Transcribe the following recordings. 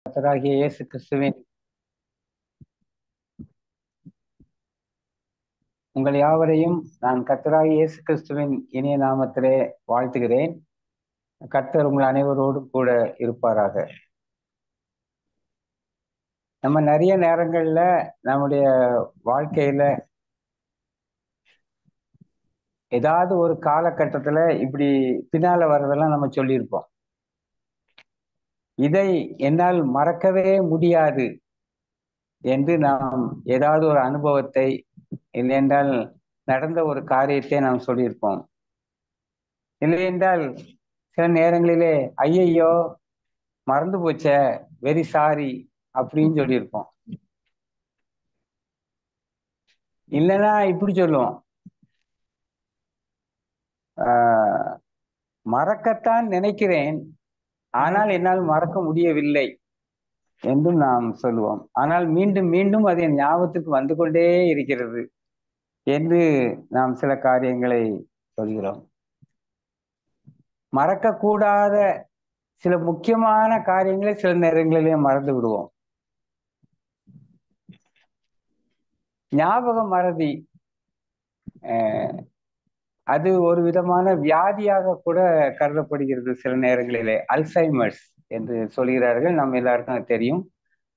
கர்த்தராகிய இயேசு கிறிஸ்துவின் உங்கள் யாவரையும் நான் கர்த்தராகிய இயேசு கிறிஸ்துவின் இனிய நாமத்திலே வாழ்த்துகிறேன். கர்த்தர் உங்கள் அனைவரோடும் கூட இருப்பாராக. நம்ம நிறைய நேரங்கள்ல நம்முடைய வாழ்க்கையில ஏதாவது ஒரு காலகட்டத்துல இப்படி பின்னால வர்றதெல்லாம் நம்ம சொல்லியிருப்போம். இதை என்னால் மறக்கவே முடியாது என்று நாம் ஏதாவது ஒரு அனுபவத்தை இல்லையென்றால் நடந்த ஒரு காரியத்தை நாம் சொல்லியிருப்போம். இல்லையென்றால் சில நேரங்களிலே ஐயையோ மறந்து போச்ச, வெரி சாரி அப்படின்னு சொல்லியிருப்போம். இல்லைன்னா இப்படி சொல்லுவோம், மறக்கத்தான் நினைக்கிறேன், ஆனால் என்னால் மறக்க முடியவில்லை என்றும் நாம் சொல்லுவோம். ஆனால் மீண்டும் மீண்டும் அது என் ஞாபகத்துக்கு வந்து கொண்டே இருக்கிறது என்று நாம் சில காரியங்களை சொல்கிறோம். மறக்கக்கூடாத சில முக்கியமான காரியங்களை சில நேரங்களிலே மறந்து விடுவோம். ஞாபக மறதி அது ஒரு விதமான வியாதியாக கூட கருதப்படுகிறது. சில நேரங்களிலே அல்சைமர்ஸ் என்று சொல்கிறார்கள். நம்ம எல்லாருக்கும் தெரியும்.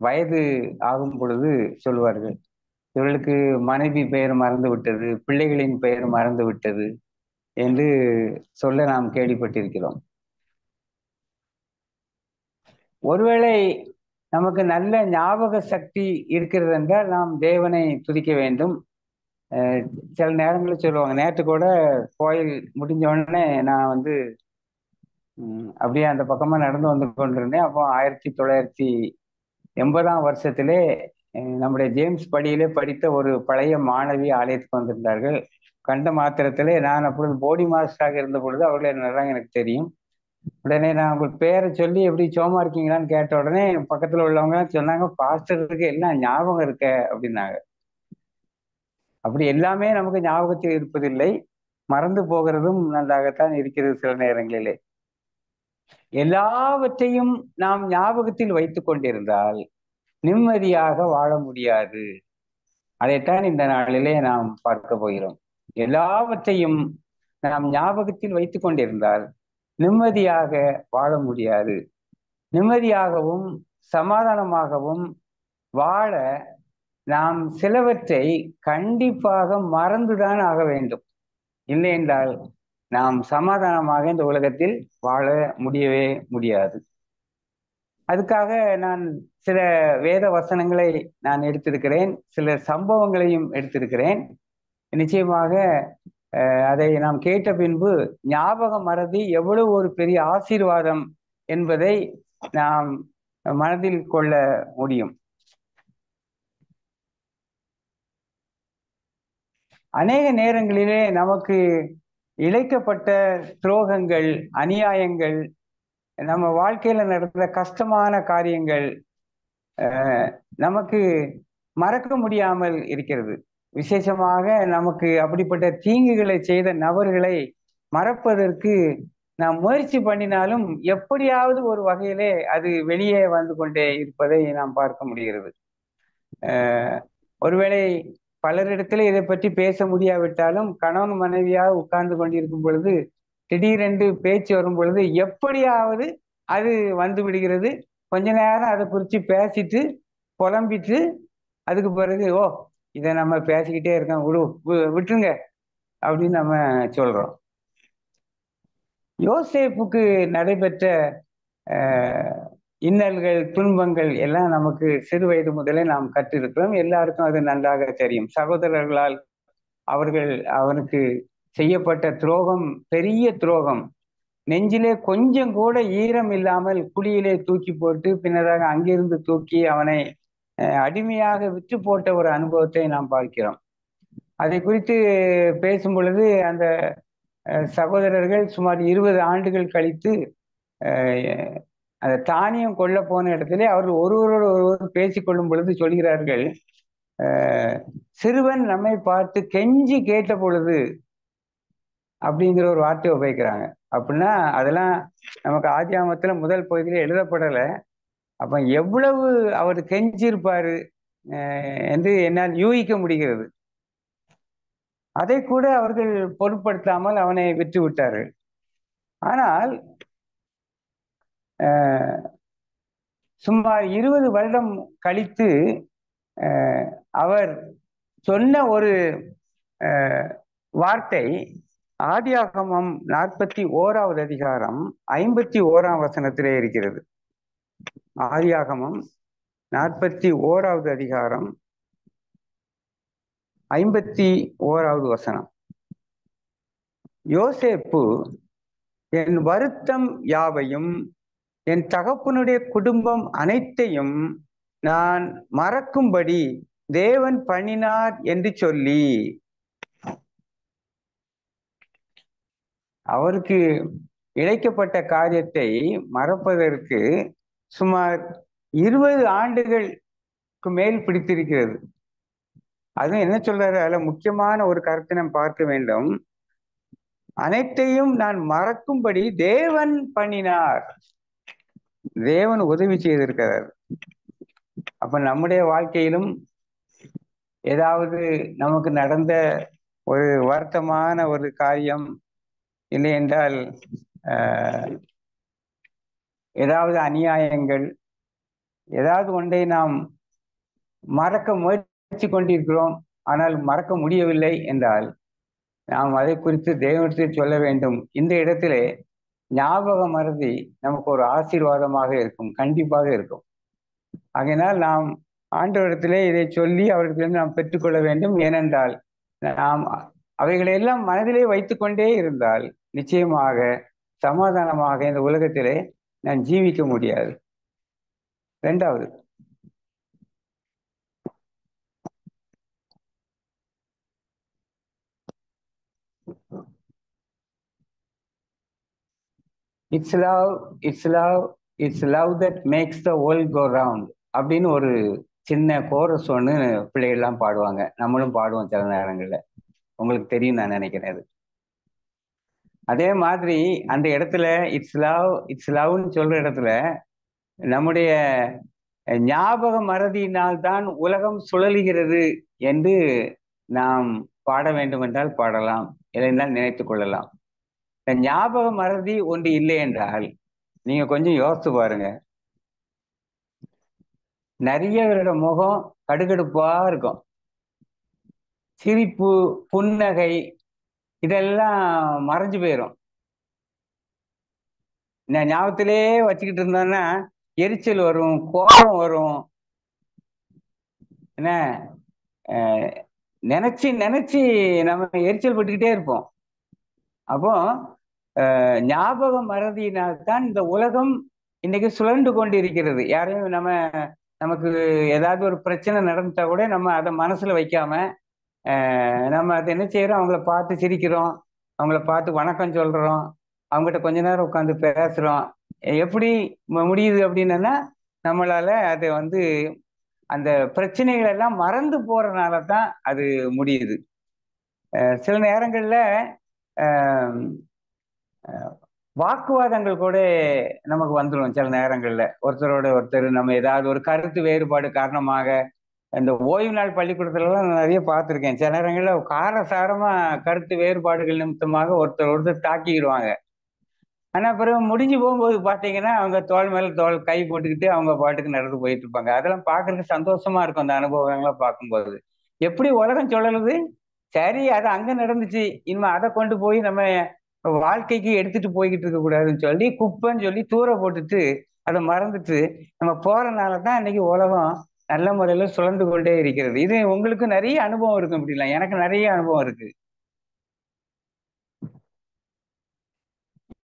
வயது ஆகும் பொழுது சொல்வார்கள், இவர்களுக்கு மனைவி பெயர் மறந்து விட்டது, பிள்ளைகளின் பெயர் மறந்து விட்டது என்று சொல்ல நாம் கேள்விப்பட்டிருக்கிறோம். ஒருவேளை நமக்கு நல்ல ஞாபக சக்தி இருக்கிறது என்றால் நாம் தேவனை துதிக்க வேண்டும். சில நேரங்களில் சொல்லுவாங்க, நேற்று கூட கோயில் முடிஞ்ச உடனே நான் அப்படியே அந்த பக்கமா நடந்து வந்து கொண்டிருந்தேன். அப்போ 1980ஆம் வருஷத்திலே நம்முடைய ஜேம்ஸ் படியிலே படித்த ஒரு பழைய மாணவி ஆலயத்துக்கு வந்திருந்தார்கள். கண்ட மாத்திரத்திலே நான் அப்பொழுது போடி மாஸ்டராக இருந்த பொழுது அவர்களே நல்லா எனக்கு தெரியும். உடனே நான் உங்களுக்கு பேரை சொல்லி எப்படி சோமா இருக்கீங்களான்னு கேட்ட உடனே பக்கத்துல உள்ளவங்க சொன்னாங்க, பாஸ்டருக்கு எல்லாம் ஞாபகம் இருக்க அப்படின்னாங்க. அப்படி எல்லாமே நமக்கு ஞாபகத்தில் இருப்பதில்லை, மறந்து போகிறதும் நன்றாகத்தான் இருக்கிறது சில நேரங்களிலே. எல்லாவற்றையும் நாம் ஞாபகத்தில் வைத்துக் கொண்டிருந்தால் நிம்மதியாக வாழ முடியாது. அதைத்தான் இந்த நாளிலே நாம் பார்க்க போகிறோம். எல்லாவற்றையும் நாம் ஞாபகத்தில் வைத்துக் கொண்டிருந்தால் நிம்மதியாக வாழ முடியாது. நிம்மதியாகவும் சமாதானமாகவும் வாழ நாம் சிலவற்றை கண்டிப்பாக மறந்துதான் ஆக வேண்டும். இல்லை என்றால் நாம் சமாதானமாக இந்த உலகத்தில் வாழ முடியவே முடியாது. அதுக்காக நான் சில வேத வசனங்களை நான் எடுத்திருக்கிறேன், சில சம்பவங்களையும் எடுத்திருக்கிறேன். நிச்சயமாக அதை நாம் கேட்ட பின்பு ஞாபக மறதி எவ்வளவு ஒரு பெரிய ஆசீர்வாதம் என்பதை நாம் மனதில் கொள்ள முடியும். அநேக நேரங்களிலே நமக்கு இழைக்கப்பட்ட துரோகங்கள், அநியாயங்கள், நம்ம வாழ்க்கையில நடந்த கஷ்டமான காரியங்கள் நமக்கு மறக்க முடியாமல் இருக்கிறது. விசேஷமாக நமக்கு அப்படிப்பட்ட தீங்குகளை செய்த நபர்களை மறப்பதற்கு நாம் முயற்சி பண்ணினாலும் எப்படியாவது ஒரு வகையிலே அது வெளியே வந்து கொண்டே இருப்பதை நாம் பார்க்க முடிகிறது. ஒருவேளை பலரிடத்துல இதை பற்றி பேச முடியாவிட்டாலும் கணவன் மனைவியாக உட்கார்ந்து கொண்டிருக்கும் பொழுது திடீரென்று பேச்சு வரும் பொழுது எப்படியாவது அது வந்து விடுகிறது. கொஞ்ச நேரம் அதை குறித்து பேசிட்டு புலம்பிட்டு அதுக்கு பிறகு இதை நம்ம பேசிக்கிட்டே இருக்கோம், விட்டுருங்க அப்படின்னு நம்ம சொல்றோம். யோசேப்புக்கு நடைபெற்ற இன்னல்கள், துன்பங்கள் எல்லாம் நமக்கு சிறு வயது முதலே நாம் கற்றிருக்கிறோம். எல்லாருக்கும் அது நன்றாக தெரியும். சகோதரர்களால் அவனுக்கு செய்யப்பட்ட துரோகம் பெரிய துரோகம். நெஞ்சிலே கொஞ்சம் கூட ஈரம் இல்லாமல் குழியிலே தூக்கி போட்டு பின்னதாக அங்கிருந்து தூக்கி அவனை அடிமையாக விற்று போட்ட ஒரு அனுபவத்தை நாம் பார்க்கிறோம். அதை குறித்து பேசும் பொழுது அந்த சகோதரர்கள் சுமார் 20 ஆண்டுகள் கழித்து அந்த தானியம் கொள்ள போன இடத்திலே அவர்கள் ஒருவரோடு ஒருவர் பேசிக்கொள்ளும் பொழுது சொல்கிறார்கள், சிறுவன் நம்மை பார்த்து கெஞ்சி கேட்ட பொழுது அப்படிங்கிற ஒரு வார்த்தையை உபயோகிக்கிறாங்க. அப்படின்னா அதெல்லாம் நமக்கு ஆதியாகமத்துல முதல் பகுதியில எழுதப்படலை. அப்ப எவ்வளவு அவர் கெஞ்சிருப்பாரு என்று என்னால் யூகிக்க முடிகிறது. அதை கூட அவர்கள் பொருட்படுத்தாமல் அவனை விட்டு விட்டார்கள். ஆனால் சுமார் 20 வருடம் கழித்து அவர் சொன்ன ஒரு வார்த்தை ஆதியாகமம் 41வது அதிகாரம் 51ஆம் வசனத்திலே இருக்கிறது. ஆதியாகமம் 41வது அதிகாரம் 51வது வசனம். யோசேப்பு என் வருத்தம் யாவையும் என் தகப்பனுடைய குடும்பம் அனைத்தையும் நான் மறக்கும்படி தேவன் பண்ணினார் என்று சொல்லி, அவருக்கு இழைக்கப்பட்ட காரியத்தை மறப்பதற்கு சுமார் 20 ஆண்டுகளுக்கு மேல் பிடித்திருக்கிறது. அதுவும் என்ன சொல்றாரு, அதுல முக்கியமான ஒரு கருத்தை நாம் பார்க்க வேண்டும். அனைத்தையும் நான் மறக்கும்படி தேவன் பண்ணினார். தேவன் உதவி செய்திருக்கிறார். அப்ப நம்முடைய வாழ்க்கையிலும் ஏதாவது நமக்கு நடந்த ஒரு வருத்தமான ஒரு காரியம், இல்லை என்றால் ஏதாவது அநியாயங்கள், ஏதாவது ஒன்றை நாம் மறக்க முயற்சி கொண்டிருக்கிறோம், ஆனால் மறக்க முடியவில்லை என்றால் நாம் அதை குறித்து தேவனிடத்தில் சொல்ல வேண்டும். இந்த இடத்திலே ஞாபக மறதி நமக்கு ஒரு ஆசீர்வாதமாக இருக்கும், கண்டிப்பாக இருக்கும். ஆகையினால் நாம் ஆண்டவரிடத்திலே இதை சொல்லி அவர்களிடம் நாம் பெற்றுக்கொள்ள வேண்டும். ஏனென்றால் நாம் அவைகளையெல்லாம் மனதிலே வைத்துக்கொண்டே இருந்தால் நிச்சயமாக சமாதானமாக இந்த உலகத்திலே நான் ஜீவிக்க முடியாது. இரண்டாவது, it's love it's love it's love that makes the world go round அப்படின்னு ஒரு சின்ன கோரஸ் ஒன்று பிள்ளைகள்லாம் பாடுவாங்க, நம்மளும் பாடுவோம் சில நேரங்களில். உங்களுக்கு தெரியும் நான் நினைக்கிறேன். அது அதே மாதிரி அந்த இடத்துல இட்ஸ் லவ்னு சொல்ற இடத்துல நம்முடைய ஞாபக மறதியினால் தான் உலகம் சுழலுகிறது என்று நாம் பாட வேண்டும் என்றால் பாடலாம், இல்லைன்றால் நினைத்துக் கொள்ளலாம். ஞாபக மறதி ஒன்று இல்லை என்றால் நீங்க கொஞ்சம் யோசித்து பாருங்க. நிறைய பேரோட முகம் கடுகடுப்பா இருக்கும், சிரிப்பு, புன்னகை இதெல்லாம் மறைஞ்சு போயிடும். நான் ஞாபகத்திலே வச்சுக்கிட்டு இருந்தோன்னா எரிச்சல் வரும், கோபம் வரும். என்ன நினைச்சு நினைச்சு நம்ம எரிச்சல் பட்டுக்கிட்டே இருப்போம். அப்போ ஞாபக மறதியினால்தான் இந்த உலகம் இன்னைக்கு சுழண்டு கொண்டு இருக்கிறது. யாரையும் நமக்கு ஏதாவது ஒரு பிரச்சனை நடந்துட்டா கூட நம்ம அதை மனசுல வைக்காம நம்ம அதை என்ன செய்யறோம், அவங்கள பார்த்து சிரிக்கிறோம், அவங்கள பார்த்து வணக்கம் சொல்றோம், அவங்ககிட்ட கொஞ்ச நேரம் உட்காந்து பேசுறோம். எப்படி முடியுது அப்படின்னா நம்மளால அதை அந்த பிரச்சனைகள் எல்லாம் மறந்து போறதுனால தான் அது முடியுது. சில நேரங்கள்ல வாக்குவாதங்கள் கூட நமக்கு வந்துடும். சில நேரங்கள்ல ஒருத்தரோட ஒருத்தர் நம்ம ஏதாவது ஒரு கருத்து வேறுபாடு காரணமாக, இந்த ஓய்வு நாள் பள்ளிக்கூடத்துலலாம் நான் நிறைய பார்த்துருக்கேன். சில நேரங்கள்ல காரசாரமா கருத்து வேறுபாடுகள் நிமித்தமாக ஒருத்தர் தாக்கிடுவாங்க. ஆனா பிறகு முடிஞ்சு போகும்போது பாத்தீங்கன்னா அவங்க தோல் மேல தோல் கை போட்டுக்கிட்டு அவங்க பாட்டுக்கு நடந்து போயிட்டு இருப்பாங்க. அதெல்லாம் பார்க்கறதுக்கு சந்தோஷமா இருக்கும் அந்த அனுபவங்கள்லாம் பார்க்கும்போது. எப்படி உலகம் சொல்லலுது, சரி அது அங்க நடந்துச்சு, இனிமே அதை கொண்டு போய் நம்ம வாழ்க்கைக்கு எடுத்துட்டு போய்கிட்டு இருக்க கூடாதுன்னு சொல்லி குப்பைன்னு சொல்லி தூர போட்டுட்டு அதை மறந்துட்டு நம்ம போறதுனாலதான் இன்னைக்கு உலகம் நல்ல முறையில சுழந்து கொண்டே இருக்கிறது. இது உங்களுக்கு நிறைய அனுபவம் இருக்கும். அப்படிலாம் எனக்கு நிறைய அனுபவம் இருக்கு.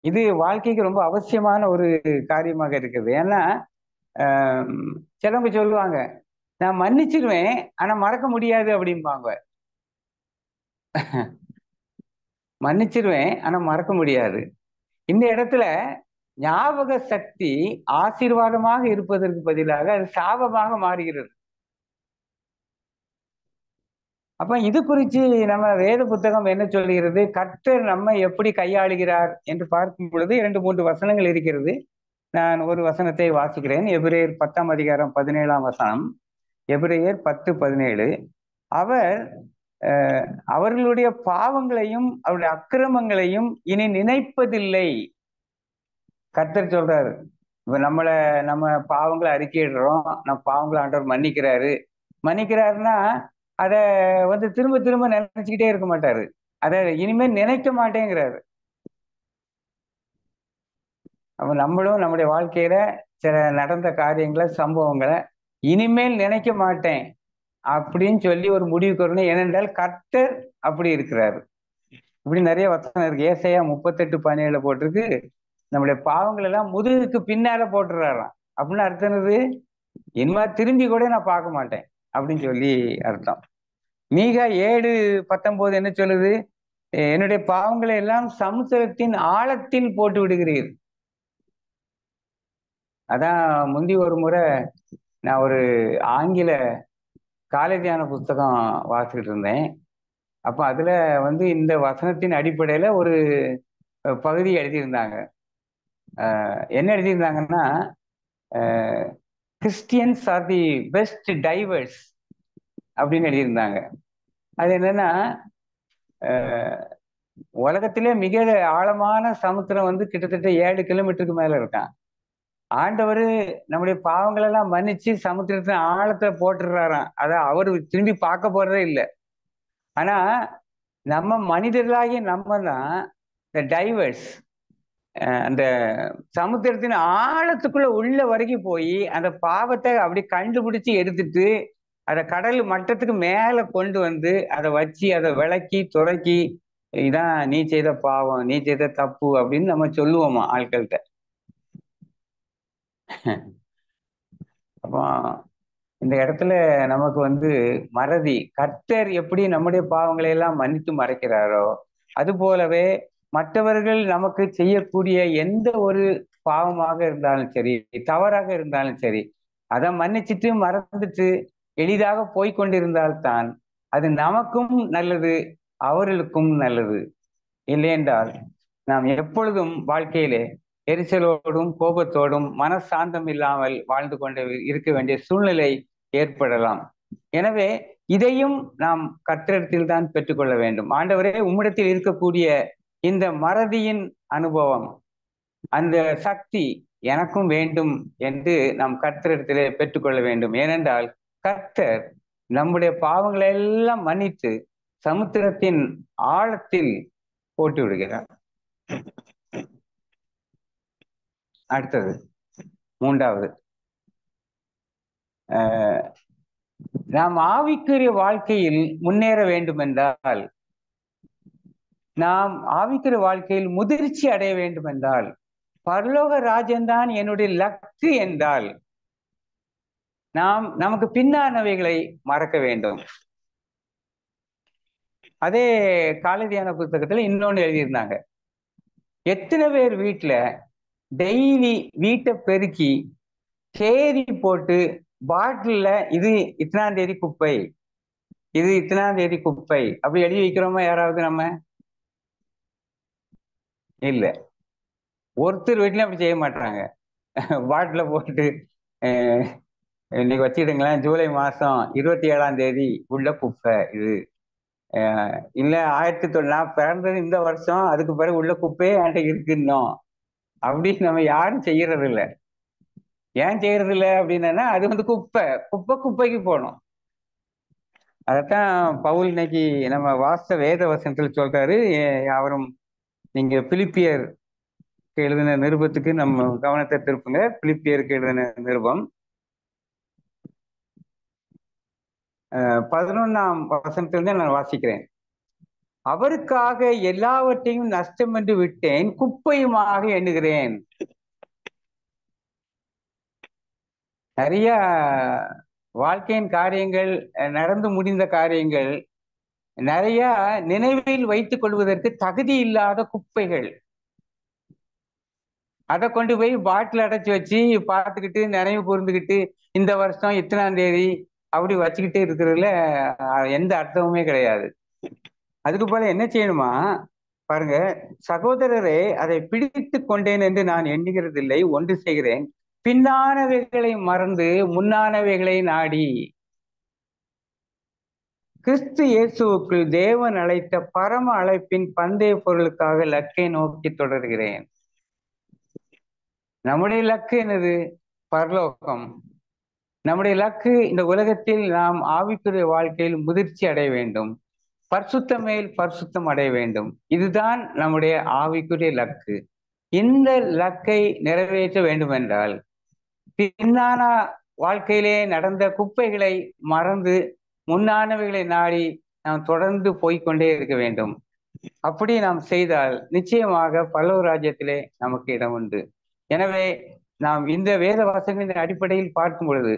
இது வாழ்க்கைக்கு ரொம்ப அவசியமான ஒரு காரியமாக இருக்குது. ஏன்னா சிலவங்க சொல்லுவாங்க, நான் மன்னிச்சிருவேன் ஆனா மறக்க முடியாது அப்படிம்பாங்க. மன்னிச்சிருவேன் ஆனா மறக்க முடியாது. இந்த இடத்துல ஞாபக சக்தி ஆசீர்வாதமாக இருப்பதற்கு பதிலாக அது சாபமாக மாறுகிறது. அப்ப இது குறித்து நம்ம வேத புத்தகம் என்ன சொல்கிறது, கர்த்தர் நம்மை எப்படி கையாளுகிறார் என்று பார்க்கும் பொழுது 2-3 வசனங்கள் இருக்கிறது. நான் ஒரு வசனத்தை வாசிக்கிறேன். எபிரேயர் 10ஆம் அதிகாரம் 17ஆம் வசனம். எபிரேயர் 10:17. அவர் அவர்களுடைய பாவங்களையும் அவருடைய அக்கிரமங்களையும் இனி நினைப்பதில்லை. கர்த்தர் சொல்றாரு, இப்ப நம்ம பாவங்களை அறிக்கையிடுறோம், நம்ம பாவங்களை ஆண்டவர் மன்னிக்கிறாருன்னா அதை திரும்ப திரும்ப நினைச்சுக்கிட்டே இருக்க மாட்டாரு. அதை இனிமேல் நினைக்க மாட்டேங்கிறாரு. அப்ப நம்மளும் நம்முடைய வாழ்க்கையில சில நடந்த காரியங்களை, சம்பவங்களை இனிமேல் நினைக்க மாட்டேன் அப்படின்னு சொல்லி ஒரு முடிவுக்கு வரணும். ஏனென்றால் கர்த்தர் அப்படி இருக்கிறாரு. இப்படி நிறைய வசனம் இருக்கு. ஏசாயா 38:17 போட்டிருக்கு, நம்முடைய பாவங்கள் எல்லாம் முதுகுக்கு பின்னால போட்டுறாராம். அப்படின்னு அர்த்தம் என்னது? இனிமே திரும்பி கூட நான் பார்க்க மாட்டேன் அப்படின்னு சொல்லி அர்த்தம். மீகா 7:19 என்ன சொல்லுது? என்னுடைய பாவங்களை எல்லாம் சமுத்திரத்தின் ஆழத்தில் போட்டு விடுகிறீர். அதான் முந்தி ஒரு முறை நான் ஒரு ஆங்கில காலேஜான புத்தகம் வாசிக்கிட்டு இருந்தேன். அப்ப அதுல இந்த வசனத்தின் அடிப்படையில ஒரு பகுதி எழுதியிருந்தாங்க. என்ன எழுதியிருந்தாங்கன்னா, Christians are the best divers அப்படின்னு எழுதியிருந்தாங்க. அது என்னன்னா, உலகத்திலே மிக ஆழமான சமுத்திரம் கிட்டத்தட்ட 7 கிலோமீட்டருக்கு மேல இருக்கான். ஆண்டவர் நம்முடைய பாவங்கள் எல்லாம் மன்னிச்சு சமுத்திரத்தின் ஆழத்தை போட்டுடுறாராம். அதை அவரு திரும்பி பார்க்க போறதே இல்லை. ஆனா நம்ம மனிதர்களாகிய நம்ம தான் இந்த டைவர்ஸ். அந்த சமுத்திரத்தின் ஆழத்துக்குள்ள உள்ள வரைக்கும் போய் அந்த பாவத்தை அப்படி கண்டுபிடிச்சு எடுத்துட்டு அதை கடல் மட்டத்துக்கு மேல கொண்டு அதை வச்சு அதை விளக்கி துறக்கி, இதான் நீ செய்த பாவம், நீ செய்த தப்பு அப்படின்னு நம்ம சொல்லுவோமா ஆட்கள்கிட்ட. அப்போ இந்த இடத்துல நமக்கு மறதி. கர்த்தர் எப்படி நம்முடைய பாவங்களை எல்லாம் மன்னித்து மறைக்கிறாரோ, அது போலவே மற்றவர்கள் நமக்கு செய்யக்கூடிய எந்த ஒரு பாவமாக இருந்தாலும் சரி, தவறாக இருந்தாலும் சரி, அதை மன்னிச்சுட்டு மறந்துட்டு எளிதாக போய்கொண்டிருந்தால்தான் அது நமக்கும் நல்லது, அவர்களுக்கும் நல்லது. இல்லையென்றால் நாம் எப்பொழுதும் வாழ்க்கையிலே எரிச்சலோடும் கோபத்தோடும் மனசாந்தம் இல்லாமல் வாழ்ந்து கொண்டு இருக்க வேண்டிய சூழ்நிலை ஏற்படலாம். எனவே இதையும் நாம் கர்த்தரிடத்தில் தான் பெற்றுக்கொள்ள வேண்டும். ஆண்டவரே, உம்மிடத்தில் இருக்கக்கூடிய இந்த மறதியின் அனுபவம், அந்த சக்தி எனக்கும் வேண்டும் என்று நாம் கர்த்தரிடத்திலே பெற்றுக்கொள்ள வேண்டும். ஏனென்றால் கர்த்தர் நம்முடைய பாவங்களை எல்லாம் மன்னித்து சமுத்திரத்தின் ஆழத்தில் போட்டு விடுகிறார். அடுத்தது மூன்றாவது, நாம் ஆவிக்குரிய வாழ்க்கையில் முன்னேற வேண்டும் என்றால், நாம் ஆவிக்குரிய வாழ்க்கையில் முதிர்ச்சி அடைய வேண்டும் என்றால், பரலோக ராஜ்யம்தான் என்னுடைய லக்கு என்றால், நாம் நமக்கு பின்னானவைகளை மறக்க வேண்டும். அதே காலதியான புத்தகத்துல இன்னொன்னு எழுதியிருந்தாங்க. எத்தனை பேர் வீட்டுல டெய்லி வீட்டை பெருக்கி சேரி போட்டு பாட்டில்ல இது இத்தனாம் தேதி குப்பை, இது இத்தனாம் தேதி குப்பை அப்படி எழுதி வைக்கிறோமா யாராவது? நம்ம இல்ல. ஒருத்தர் வீட்லயும் அப்படி செய்ய மாட்டாங்க. பாட்டில போட்டு இன்னைக்கு வச்சுக்கிடுங்களேன், ஜூலை மாசம் 27ஆம் தேதி உள்ள குப்பை இது, இல்ல 1900 நான் பிறந்தது இந்த வருஷம், அதுக்கு பிறகு உள்ள குப்பையே என்கிட்ட இருக்குன்னோம் அப்படின்னு நம்ம யாரும் செய்யறது இல்லை. ஏன் செய்யறது இல்லை அப்படின்னா, அது குப்பைக்கு போகணும். அதைத்தான் பவுல் இன்னைக்கு நம்ம வாஸ்த வேத வசனத்தில் சொல்றாரு. அவரும் நீங்க பிலிப்பியர் எழுதின நிருபத்துக்கு நம்ம கவனத்தை திருப்புங்க. பிலிப்பியருக்கு எழுதின நிருபம் 11ஆம் வசனத்திலிருந்து நான் வாசிக்கிறேன். அவருக்காக எல்லாவற்றையும் நஷ்டம் என்று விட்டேன், குப்பையுமாக எண்ணுகிறேன். நிறைய வாழ்க்கையின் காரியங்கள், நடந்து முடிந்த காரியங்கள், நிறைய நினைவில் வைத்துக் கொள்வதற்கு தகுதி இல்லாத குப்பைகள், அதை கொண்டு போய் பாட்டில் அடைச்சி வச்சு பார்த்துக்கிட்டு நினைவு கூர்ந்துக்கிட்டு இந்த வருஷம் இத்தனாம் தேதி அப்படி வச்சுக்கிட்டே இருக்கிறதுல எந்த அர்த்தமுமே கிடையாது. அதுக்கு போல என்ன செய்யணுமா, பாருங்க, சகோதரரே, அதை பிடித்து கொண்டேன் என்று நான் எண்ணுகிறதில்லை, ஒன்று செய்கிறேன், பின்னானவைகளை மறந்து முன்னானவைகளை நாடி கிறிஸ்து இயேசுவுக்குள் தேவன் அழைத்த பரம அழைப்பின் பந்தய பொருளுக்காக லக்கை நோக்கி தொடர்கிறேன். நம்முடைய லக்கு என்னது? பரலோகம். நம்முடைய லக்கு இந்த உலகத்தில் நாம் ஆவிக்குரிய வாழ்க்கையில் முதிர்ச்சி அடைய வேண்டும், பரிசுத்தம் மேல் பரிசுத்தம் அடைய வேண்டும். இதுதான் நம்முடைய ஆவிக்குரிய லக்கு. இந்த லக்கை நிறைவேற்ற வேண்டும் என்றால் பின்னான வாழ்க்கையிலே நடந்த குப்பைகளை மறந்து முன்னானவைகளை நாடி நாம் தொடர்ந்து போய்கொண்டே இருக்க வேண்டும். அப்படி நாம் செய்தால் நிச்சயமாக பரலோக ராஜ்யத்திலே நமக்கு இடம் உண்டு. எனவே நாம் இந்த வேத வசனங்களின் அடிப்படையில் பார்க்கும் பொழுது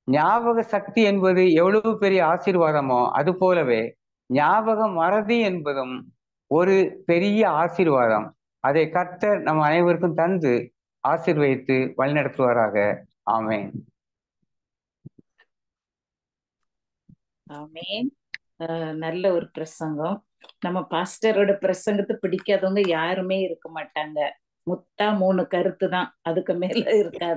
ஞாபக சக்தி என்பது எவ்வளவு பெரிய ஆசீர்வாதமோ, அது போலவே ஞாபக மறதி என்பதும் ஒரு பெரிய ஆசீர்வாதம். அதை கர்த்தர் நம் அனைவருக்கும் தந்து ஆசீர்வதித்து வழிநடத்துவாராக. ஆமென். ஆமென். நல்ல ஒரு பிரசங்கம். நம்ம பாஸ்டரோட பிரசங்கத்தை பிடிக்காதவங்க யாருமே இருக்க மாட்டாங்க. முத்தா 3 கருத்து தான், அதுக்கு மேல இருக்காது.